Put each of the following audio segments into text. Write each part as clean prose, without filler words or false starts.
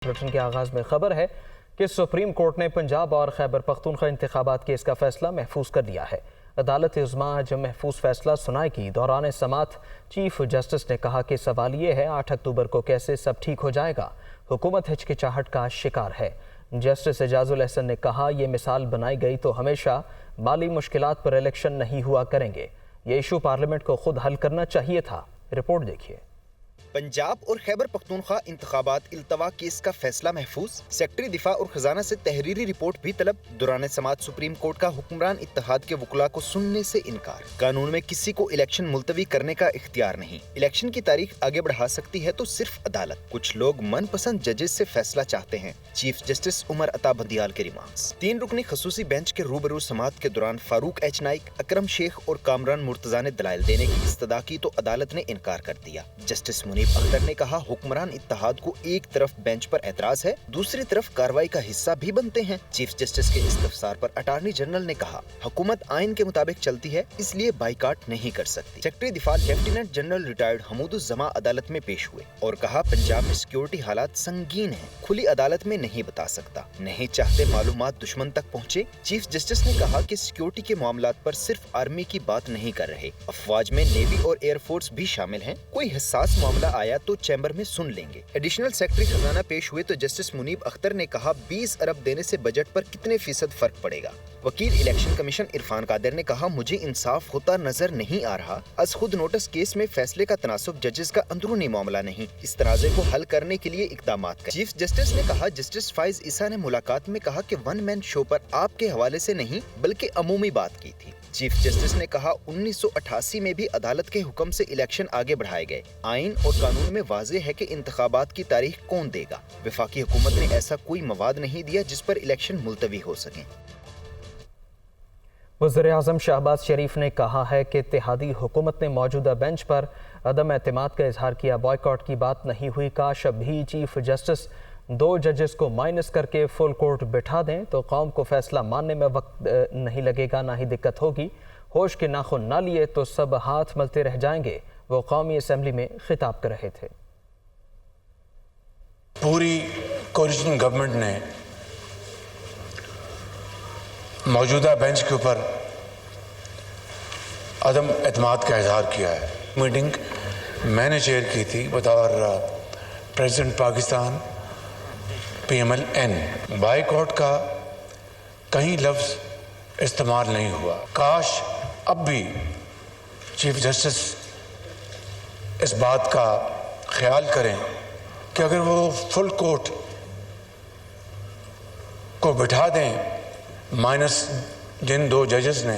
Bulletin के आगाज में खबर है कि सुप्रीम कोर्ट ने पंजाब और खैबर पख्तूनख्वा इंतखाबात केस का फैसला महफूज कर दिया है। अदालत इज़्मा आज महफूज फैसला सुनाएगी। दौरान समाअत चीफ जस्टिस ने कहा कि सवाल ये है 8 अक्टूबर को कैसे सब ठीक हो जाएगा। हुकूमत हिचकिचाहट का शिकार है। जस्टिस एजाजुल एहसन ने कहा ये मिसाल बनाई गई तो हमेशा माली मुश्किलात पर इलेक्शन नहीं हुआ करेंगे। ये इशू पार्लियामेंट को खुद हल करना चाहिए था। रिपोर्ट देखिए। पंजाब और खैबर पख्तूनख्वा इंतखाबात इल्तवा केस का फैसला महफूज। सेक्रेटरी दिफा और खजाना से तहरीरी रिपोर्ट भी तलब। दौरान समाअत सुप्रीम कोर्ट का हुक्मरान इत्तेहाद के वकला को सुनने से इनकार। कानून में किसी को इलेक्शन मुलतवी करने का इख्तियार नहीं। इलेक्शन की तारीख आगे बढ़ा सकती है तो सिर्फ अदालत। कुछ लोग मनपसंद जजेस से फैसला चाहते हैं। चीफ जस्टिस उमर अता बंदियाल के रिमार्क्स। 3 रुकनी खसूसी बेंच के रूबरू समाअत के दौरान फारूक एच नाइक, अकरम शेख और कामरान मुर्तजा ने दलाइल देने की इस्तदा की तो अदालत ने इनकार कर दिया। जस्टिस मुनीब अख्तर ने कहा हुक्मरान इत्तेहाद को एक तरफ बेंच पर एतराज है, दूसरी तरफ कार्रवाई का हिस्सा भी बनते हैं। चीफ जस्टिस के इस्तफसार पर अटॉर्नी जनरल ने कहा हुकूमत आइन के मुताबिक चलती है, इसलिए बाइकाट नहीं कर सकती। सेक्रेटरी दिफा लेफ्टिनेंट जनरल रिटायर्ड हमूदुज़्ज़मा अदालत में पेश हुए और कहा पंजाब में सिक्योरिटी हालात संगीन है, खुली अदालत में नहीं बता सकता। नहीं चाहते मालूमात दुश्मन तक पहुँचे। चीफ जस्टिस ने कहा कि सिक्योरिटी के मामलात पर सिर्फ आर्मी की बात नहीं कर रहे, अफवाज में नेवी और एयरफोर्स भी शामिल हैं। कोई हसास मामला आया तो चैम्बर में सुन लेंगे। एडिशनल सेक्रेटरी खजाना पेश हुए तो जस्टिस मुनीब अख्तर ने कहा 20 अरब देने से बजट पर कितने फीसद फर्क पड़ेगा। वकील इलेक्शन कमीशन इरफान कादिर ने कहा मुझे इंसाफ होता नजर नहीं आ रहा। अज खुद नोटिस केस में फैसले का तनासुब जजेस का अंदरूनी मामला नहीं, इस तनाज़े को हल करने के लिए इक़दाम कर। चीफ जस्टिस ने कहा जस्टिस फाइज ईसा ने मुलाकात में कहा कि वन मैन शो पर आपके हवाले से नहीं बल्कि अमूमी बात की थी। चीफ जस्टिस ने कहा 1988 में भी अदालत के हुक्म से इलेक्शन आगे बढ़ाए गए। आइन और कानून में वाज़ेह है कि इंतखाबात की तारीख कौन देगा। वफाकी हुकूमत ने ऐसा कोई मवाद नहीं दिया जिस पर इलेक्शन मुलतवी हो सके। वज़ीर-ए-आज़म शहबाज शरीफ ने कहा है कि इत्तेहादी हुकूमत ने मौजूदा बेंच पर अदम एतमाद का इजहार किया। बॉयकॉट की बात नहीं हुई। काश अभी चीफ जस्टिस 2 जजेस को माइनस करके फुल कोर्ट बिठा दें तो कौम को फैसला मानने में वक्त नहीं लगेगा, ना ही दिक्कत होगी। होश के नाखुन ना लिए तो सब हाथ मलते रह जाएंगे। वो कौमी असम्बली में खिताब कर रहे थे। पूरी कोलिशन गवर्नमेंट ने मौजूदा बेंच के ऊपर अदम एतमाद का इजहार किया है। मीटिंग मैंने चेयर की थी बतौर प्रेसिडेंट पाकिस्तान PMLN। बाइकआउट का कहीं लफ्ज़ इस्तेमाल नहीं हुआ। काश अब भी चीफ जस्टिस इस बात का ख्याल करें कि अगर वो फुल कोर्ट को बिठा दें माइनस जिन 2 जजेस ने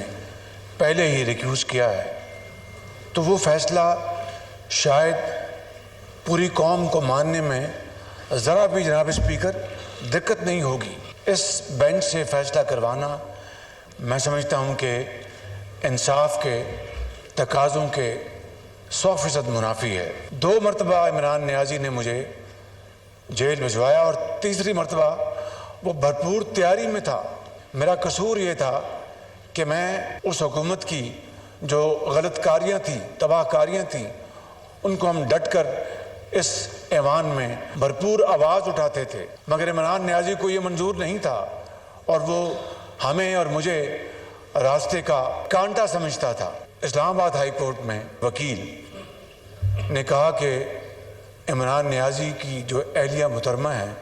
पहले ही रिक्यूज़ किया है तो वो फैसला शायद पूरी कौम को मानने में ज़रा भी जनाब स्पीकर दिक्कत नहीं होगी। इस बेंच से फैसला करवाना मैं समझता हूँ कि इंसाफ के तकाज़ों के 100% मुनाफी है। 2 मरतबा इमरान नियाज़ी ने मुझे जेल भिजवाया और तीसरी मरतबा वो भरपूर तैयारी में था। मेरा कसूर ये था कि मैं उस हुकूमत की जो गलतकारियाँ थी, तबाहकारियाँ थी, उनको हम डट कर इस ऐवान में भरपूर आवाज़ उठाते थे, मगर इमरान नियाज़ी को ये मंजूर नहीं था और वो हमें और मुझे रास्ते का कांटा समझता था। इस्लामाबाद हाई कोर्ट में वकील ने कहा कि इमरान नियाज़ी की जो एहलिया मुहतरमा है,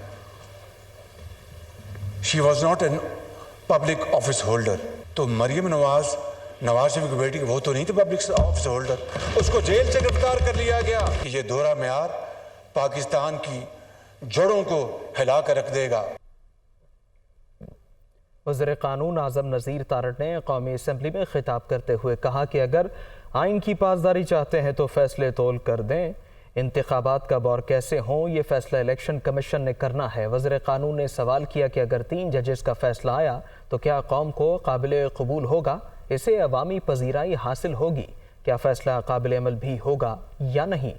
she was not an public office holder. तो मरियम नवाज शरीफ की बेटी वो तो नहीं थी पब्लिक ऑफिस होल्डर, उसको जेल से गिरफ्तार कर लिया गया। ये दोहरा मेयार पाकिस्तान की जड़ों को हिला कर रख देगा। वज़ीर कानून आज़म नज़ीर तारड़ ने कौमी असम्बली में खिताब करते हुए कहा कि अगर आइन की पासदारी चाहते हैं तो फैसले तोल कर दें। इंतखाबात कब और कैसे हों ये फैसला इलेक्शन कमीशन ने करना है। वज़ीर कानून ने सवाल किया कि अगर 3 जजेस का फैसला आया तो क्या कौम को काबिल कबूल होगा, इसे अवामी पजीराई हासिल होगी, क्या फैसला काबिल अमल भी होगा या नहीं।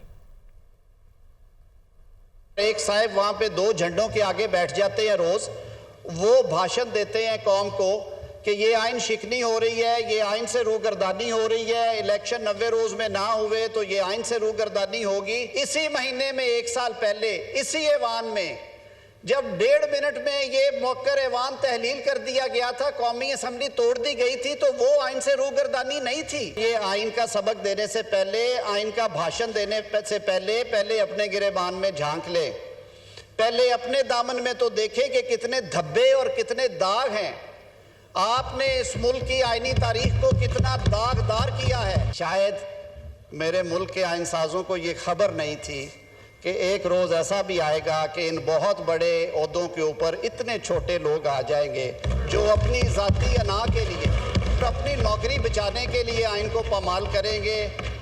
एक साहब वहां पे 2 झंडों के आगे बैठ जाते हैं रोज, वो भाषण देते हैं कौम को कि ये आइन शिकनी हो रही है, ये आइन से रूगर्दानी हो रही है, इलेक्शन 90 रोज में ना हुए तो ये आइन से रूगर्दानी होगी। इसी महीने में 1 साल पहले इसी ऐवान में जब 1.5 मिनट में ये मौकर ऐवान तहलील कर दिया गया था, कौमी असम्बली तोड़ दी गई थी, तो वो आइन से रूगर्दानी नहीं थी। ये आइन का सबक देने से पहले, आइन का भाषण देने से पहले अपने गिरेबान में झांक ले। पहले अपने दामन में तो देखें कि कितने धब्बे और कितने दाग हैं। आपने इस मुल्क की आइनी तारीख को कितना दागदार किया है। शायद मेरे मुल्क के आइन साजों को ये खबर नहीं थी कि एक रोज़ ऐसा भी आएगा कि इन बहुत बड़े ओहदों के ऊपर इतने छोटे लोग आ जाएंगे जो अपनी ज़ाती अना के लिए, अपनी नौकरी बचाने के लिए आइन को पामाल करेंगे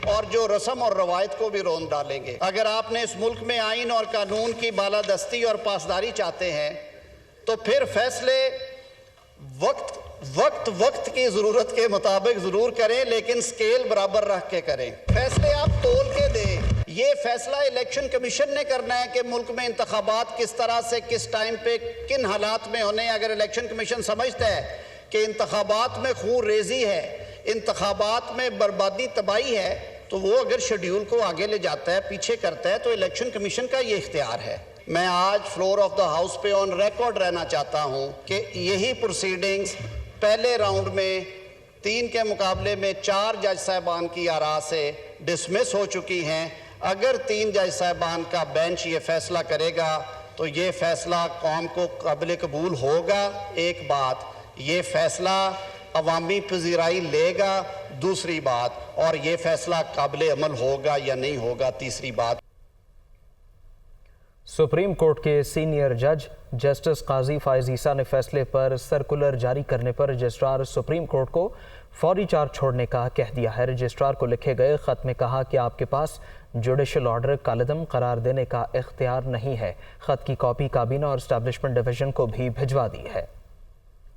और जो रस्म और रवायत को भी रोन डालेंगे। अगर आपने इस मुल्क में आइन और कानून की बालादस्ती और पासदारी चाहते हैं तो फिर फैसले वक्त की ज़रूरत के मुताबिक ज़रूर करें, लेकिन स्केल बराबर रख के करें। फैसले आप तोल के दें। ये फैसला इलेक्शन कमीशन ने करना है कि मुल्क में इंतखाबात किस तरह से, किस टाइम पे, किन हालात में होने। अगर इलेक्शन कमीशन समझता है कि इंतखाबात में खून रेजी है, इंतखाबात में बर्बादी तबाही है, तो वो अगर शेड्यूल को आगे ले जाता है, पीछे करता है, तो इलेक्शन कमीशन का ये इख्तियार है। मैं आज फ्लोर ऑफ द हाउस पे ऑन रिकॉर्ड रहना चाहता हूं कि यही प्रोसीडिंग्स पहले राउंड में 3 के मुकाबले में 4 जज साहबान की आरा से डिसमिस हो चुकी हैं। अगर 3 जज साहबान का बेंच ये फैसला करेगा तो ये फैसला कौम को काबिल कबूल होगा, एक बात। ये फैसला अवामी पजीराई लेगा, दूसरी बात। और ये फैसला काबिल अमल होगा या नहीं होगा, तीसरी बात। सुप्रीम कोर्ट के सीनियर जज जस्टिस काजी फायज ईसा ने फैसले पर सर्कुलर जारी करने पर रजिस्ट्रार सुप्रीम कोर्ट को फौरी चार्ज छोड़ने का कह दिया है। रजिस्ट्रार को लिखे गए खत में कहा कि आपके पास जुडिशल ऑर्डर कालदम करार देने का इख्तियार नहीं है। खत की कॉपी काबीना और एस्टैब्लिशमेंट डिवीजन को भी भिजवा दी है।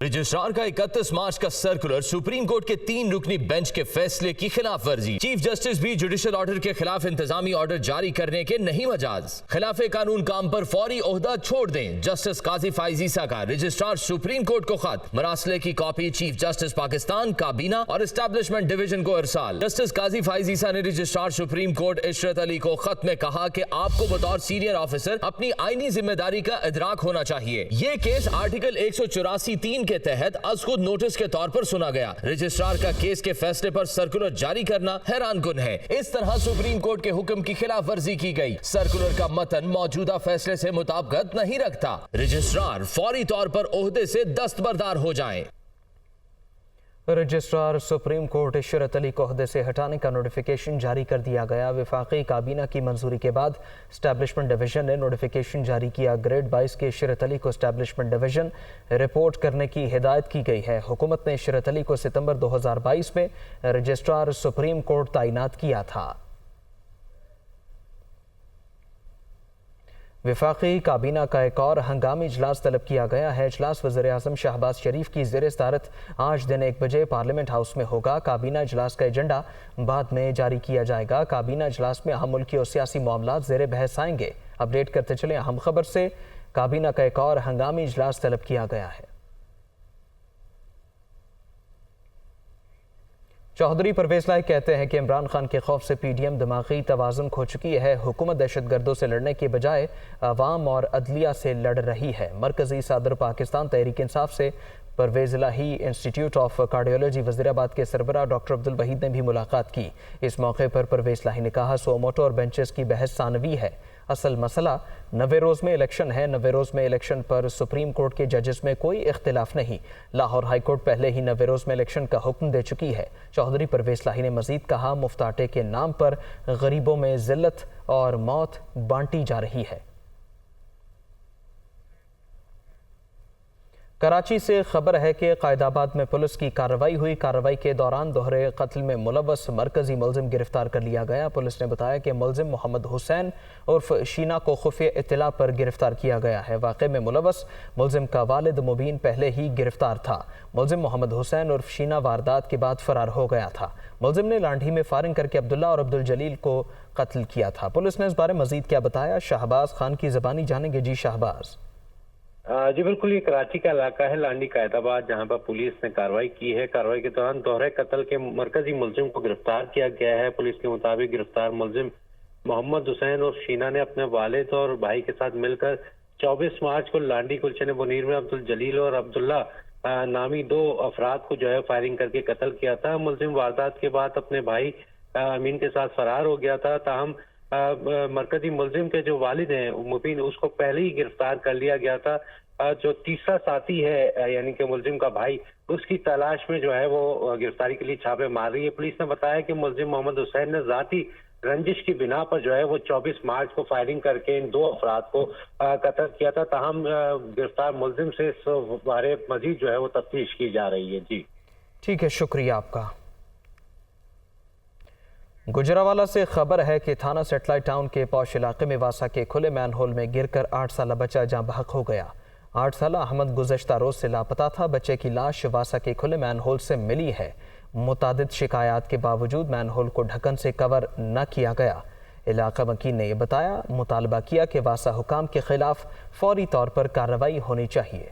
रजिस्ट्रार का 31 मार्च का सर्कुलर सुप्रीम कोर्ट के 3 रुकनी बेंच के फैसले की खिलाफ वर्जी। चीफ जस्टिस भी जुडिशल ऑर्डर के खिलाफ इंतजामी ऑर्डर जारी करने के नहीं मजाज। खिलाफ कानून काम पर फौरी ओहदा छोड़ दें। जस्टिस काजी फायज ईसा का रजिस्ट्रार सुप्रीम कोर्ट को खत, मरासले की कॉपी चीफ जस्टिस पाकिस्तान, काबीना और एस्टैब्लिशमेंट डिवीजन को इरसाल। जस्टिस काजी फायज ईसा ने registrar supreme court Ishrat Ali को खत में कहा कि आपको बतौर सीनियर ऑफिसर अपनी आईनी जिम्मेदारी का इदराक होना चाहिए। ये केस आर्टिकल 184(3) के तहत अज खुद नोटिस के तौर पर सुना गया। रजिस्ट्रार का केस के फैसले पर सर्कुलर जारी करना हैरानकुन है। इस तरह सुप्रीम कोर्ट के हुक्म की खिलाफ वर्जी की गई। सर्कुलर का मतन मौजूदा फैसले से मुताबिकत नहीं रखता। रजिस्ट्रार फौरी तौर पर ओहदे से दस्तबरदार हो जाएं। Registrar supreme court Ishrat Ali को ओहदे से हटाने का नोटिफिकेशन जारी कर दिया गया। वफाकी काबीना की मंजूरी के बाद एस्टैब्लिशमेंट डिवीजन ने नोटिफिकेशन जारी किया। ग्रेड 22 के इशरत अली को एस्टैब्लिशमेंट डिवीजन रिपोर्ट करने की हिदायत की गई है। हुकूमत ने इशरत अली को सितंबर 2022 में रजिस्ट्रार सुप्रीम कोर्ट तैनात किया था। वफाकी काबीना का एक और हंगामी इजलास तलब किया गया है। इजलास वज़ीर-ए-आज़म शहबाज शरीफ की ज़ेर सदारत आज दिन 1 बजे पार्लियामेंट हाउस में होगा। काबीना इजलास का एजेंडा बाद में जारी किया जाएगा। काबीना इजलास में अहम मुल्की और सियासी मामला ज़ेर बहस आएंगे। अपडेट करते चले अहम खबर से, काबीना का एक और हंगामी इजलास तलब किया गया है। चौधरी परवेज लाही कहते हैं कि इमरान खान के खौफ से पीडीएम दिमागी तवाज़ुन खो चुकी है। हुकूमत दहशतगर्दों से लड़ने के बजाय अवाम और अदलिया से लड़ रही है। मरकजी सदर पाकिस्तान तहरीक इंसाफ से परवेज लाही इंस्टीट्यूट ऑफ कार्डियोलॉजी वज़ीराबाद के सरबराह डॉक्टर अब्दुल वहीद ने भी मुलाकात की। इस मौके पर परवेज लाही ने कहा, सोमोटो और बेंचेस की बहस सानवी है। असल मसला 90 रोज़ में इलेक्शन है। 90 रोज़ में इलेक्शन पर सुप्रीम कोर्ट के जजेस में कोई इख्तिलाफ नहीं। लाहौर हाई कोर्ट पहले ही 90 रोज़ में इलेक्शन का हुक्म दे चुकी है। चौधरी परवेज लाही ने मजीद कहा, मुफ्त आटे के नाम पर गरीबों में जिल्लत और मौत बांटी जा रही है। कराची से खबर है कि कायदाबाद में पुलिस की कार्रवाई हुई। कार्रवाई के दौरान दोहरे कत्ल में मुलव्वस मरकजी मुलजिम गिरफ्तार कर लिया गया। पुलिस ने बताया कि मुलजिम मोहम्मद हुसैन उर्फ शीना को खुफिया इत्तला पर गिरफ्तार किया गया है। वाक़े में मुलव्वस मुलजिम का वालिद मुबीन पहले ही गिरफ्तार था। मुलजिम मोहम्मद हुसैन उर्फ शीना वारदात के बाद फरार हो गया था। मुलजिम ने लांढी में फायरिंग करके अब्दुल्ला और अब्दुल जलील को कत्ल किया था। पुलिस ने इस बारे मजीद क्या बताया, शहबाज खान की ज़बानी जानेंगे। जी शहबाज। जी बिल्कुल, ये कराची का इलाका है लांडी कायदाबाद, जहां पर पुलिस ने कार्रवाई की है। कार्रवाई के दौरान दोहरे कत्ल के मरकजी मुलजिम को गिरफ्तार किया गया है। पुलिस के मुताबिक गिरफ्तार मुलजिम मोहम्मद हुसैन और शीना ने अपने वालिद और भाई के साथ मिलकर 24 मार्च को लांडी कुलचे ने मुनीर में अब्दुल जलील और अब्दुल्ला नामी 2 अफराद को जो है फायरिंग करके कत्ल किया था। मुलजिम वारदात के बाद अपने भाई अमीन के साथ फरार हो गया था। ताहम मरकजी मुलजिम के जो वालिद हैं मुबीन, उसको पहले ही गिरफ्तार कर लिया गया था। जो तीसरा साथी है यानी कि मुलजिम का भाई, उसकी तलाश में जो है वो गिरफ्तारी के लिए छापे मार रही है। पुलिस ने बताया कि मुलजिम मोहम्मद हुसैन ने जाती रंजिश की बिना पर जो है वो 24 मार्च को फायरिंग करके इन 2 अफराद को कत्ल किया था। ताहम गिरफ्तार मुलजिम से इस बारे मजीद जो है वो तफ्तीश की जा रही है। जी ठीक है, शुक्रिया आपका। गुजरावाला से खबर है कि थाना सेटेलाइट टाउन के पौश इलाके में वासा के खुले मैनहोल में गिरकर 8 साला बच्चा जाँ बहक हो गया। 8 साला अहमद गुज़श्ता रोज से लापता था। बच्चे की लाश वासा के खुले मैनहोल से मिली है। मुतादिद शिकायत के बावजूद मैनहोल को ढक्कन से कवर न किया गया। इलाका वकील ने यह बताया, मुतालबा किया कि वासा हुकाम के खिलाफ फौरी तौर पर कार्रवाई होनी चाहिए।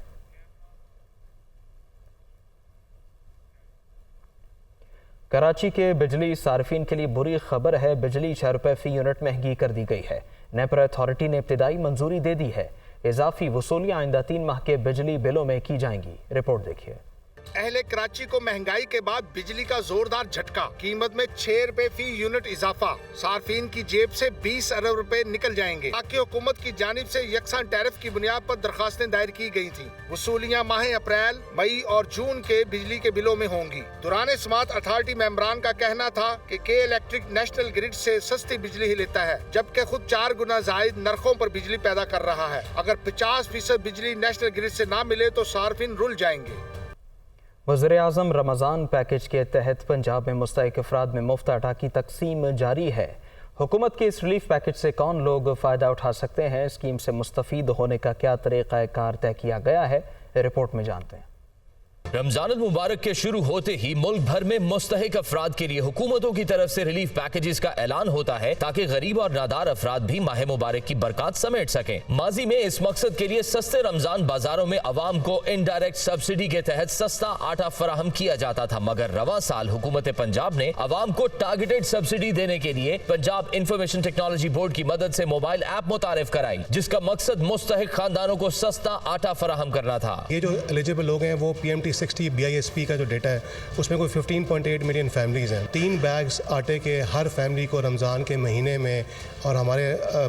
कराची के बिजली सार्फिन के लिए बुरी खबर है। बिजली 6 रुपये फी यूनिट महंगी कर दी गई है। नेपर अथॉरिटी ने इब्तिदाई मंजूरी दे दी है। इजाफी वसूलियाँ आइंदा 3 माह के बिजली बिलों में की जाएंगी। रिपोर्ट देखिए। अहले कराची को महंगाई के बाद बिजली का जोरदार झटका। कीमत में 6 रुपए फी यूनिट इजाफा। सार्फिन की जेब से 20 अरब रुपए निकल जाएंगे। ताकि हुकूमत की जानिब से यकसान टैरिफ की बुनियाद पर दरखास्तें दायर की गई थी। वसूलियाँ माह अप्रैल, मई और जून के बिजली के बिलों में होंगी। दौरान समात अथॉरिटी मेंबरान का कहना था कि के इलेक्ट्रिक नेशनल ग्रिड से सस्ती बिजली ही लेता है, जबकि खुद 4 गुना जायद नरखों पर बिजली पैदा कर रहा है। अगर 50% बिजली नेशनल ग्रिड से ना मिले तो सार्फिन रुल जाएंगे। वज़ीर आज़म रमज़ान पैकेज के तहत पंजाब में मुस्तहिक अफराद में मुफ्त आटा की तकसीम जारी है। हुकूमत के इस रिलीफ पैकेज से कौन लोग फ़ायदा उठा सकते हैं, स्कीम से मुस्तफ़ीद होने का क्या तरीक़ाकार तय किया गया है, रिपोर्ट में जानते हैं। रमजान मुबारक के शुरू होते ही मुल्क भर में मुस्तहिक अफराद के लिए हुकूमतों की तरफ से रिलीफ पैकेजेस का ऐलान होता है ताकि गरीब और नादार अफराद भी माह मुबारक की बरकत समेट सकें। माजी में इस मकसद के लिए सस्ते रमजान बाजारों में अवाम को इनडायरेक्ट सब्सिडी के तहत सस्ता आटा फराहम किया जाता था, मगर रवा साल हुकूमत पंजाब ने अवाम को टारगेटेड सब्सिडी देने के लिए पंजाब इंफॉर्मेशन टेक्नोलॉजी बोर्ड की मदद से मोबाइल ऐप मुतारिफ कराई, जिसका मकसद मुस्तहिक खानदानों को सस्ता आटा फराहम करना था। ये जो एलिजिबल लोग हैं वो PMT 60 BISP का जो डेटा है उसमें कोई 15.8 मिलियन फैमिलीज़ हैं। 3 बैग्स आटे के हर फैमिली को रमज़ान के महीने में, और हमारे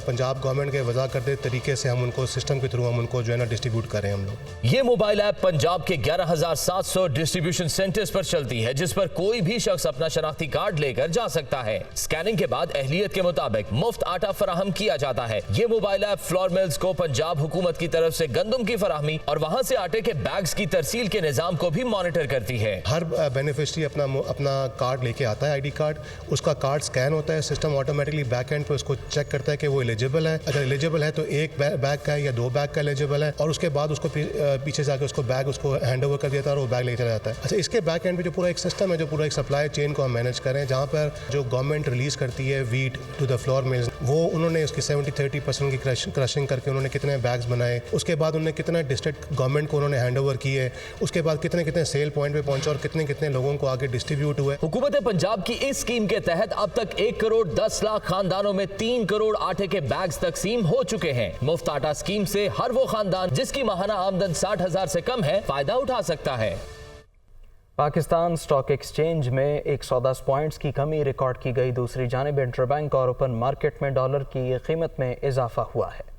पंजाब गवर्नमेंट के वज़ा करते तरीके से हम उनको सिस्टम के थ्रू हम उनको जो है ना डिस्ट्रीब्यूट करें हम लोग। ये मोबाइल ऐप पंजाब के 11,700 डिस्ट्रीब्यूशन सेंटर्स पर चलती है, जिस पर कोई भी शख्स अपना शनाख्ती कार्ड लेकर जा सकता है। स्कैनिंग के बाद अहलियत के मुताबिक मुफ्त आटा फराहम किया जाता है। ये मोबाइल ऐप फ्लोर मिल्स को पंजाब हुकूमत की तरफ से गंदम की फराहमी और वहाँ से आटे के बैग्स की तरसील के निज़ाम को भी मॉनिटर करती है। हर बेनिफिशरी अपना कार्ड लेके आता है, ID कार्ड, उसका कार्ड स्कैन होता है, सिस्टम ऑटोमेटिकली बैक एंड पे उसको चेक करता है कि वो एलिजिबल है। अगर एलिजिबल है तो 1 बैग का है या 2 बैग का एलिजिबल है, और उसके बाद उसको पीछे जाकर उसको बैग उसको हैंड ओवर कर देता है और वो बैग लेके चला जाता है। अच्छा, इसके बैक एंड पे जो पूरा एक सिस्टम है, जो पूरा एक सप्लाई चेन को हम मैनेज करें, जहाँ पर जो गवर्नमेंट रिलीज करती है wheat to the flour mills, वो उन्होंने उसकी 70-30% की क्रशिंग करके उन्होंने कितने बैग्स बनाए, उसके बाद उन्होंने कितना डिस्ट्रिक्ट गवर्नमेंट को उन्होंने हैंड ओवर किए, उसके बाद कितने सेल पॉइंट पे पहुंचे और कितने लोगों को आगे डिस्ट्रीब्यूट हुए। हुकूमत पंजाब की इस स्कीम के तहत अब तक 1 करोड़ 10 लाख खानदानों में 3 करोड़ आटे के बैग्स तकसीम हो चुके हैं। मुफ्त आटा स्कीम से हर वो खानदान जिसकी माहाना आमदन 60,000 से कम है फायदा उठा सकता है। पाकिस्तान स्टॉक एक्सचेंज में 110 पॉइंट्स की कमी रिकॉर्ड की गई। दूसरी जानिब इंटरबैंक और ओपन मार्केट में डॉलर की कीमत में इजाफा हुआ है।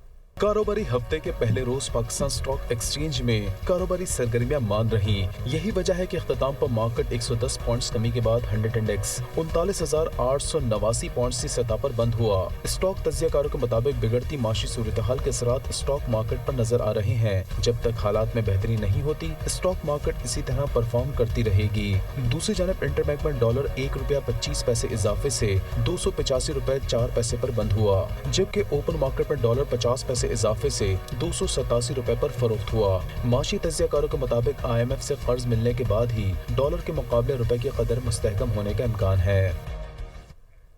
कारोबारी हफ्ते के पहले रोज पाकिस्तान स्टॉक एक्सचेंज में कारोबारी सरगर्मियां मान रही। यही वजह है कि इख्तिताम पर मार्केट 110 पॉइंट्स कमी के बाद 100 इंडेक्स 39,889 पॉइंट्स की सतह पर बंद हुआ। स्टॉक तज्जियाकारों के मुताबिक बिगड़ती माशी सूरत हाल के असरात स्टॉक मार्केट पर नजर आ रहे हैं। जब तक हालात में बेहतरी नहीं होती, स्टॉक मार्केट इसी तरह परफॉर्म करती रहेगी। दूसरी जानब इंटरबैंक में डॉलर 1 रुपया 25 पैसे इजाफे से 285 रुपए 4 पैसे पर बंद हुआ, जबकि ओपन मार्केट में डॉलर 50 पैसे इजाफे से 287 रुपए पर फरोख्त हुआ। माशी तज्जियाकारों के मुताबिक IMF से कर्ज मिलने के बाद ही डॉलर के मुकाबले रुपए की कदर मुस्तहकम होने का इम्कान है।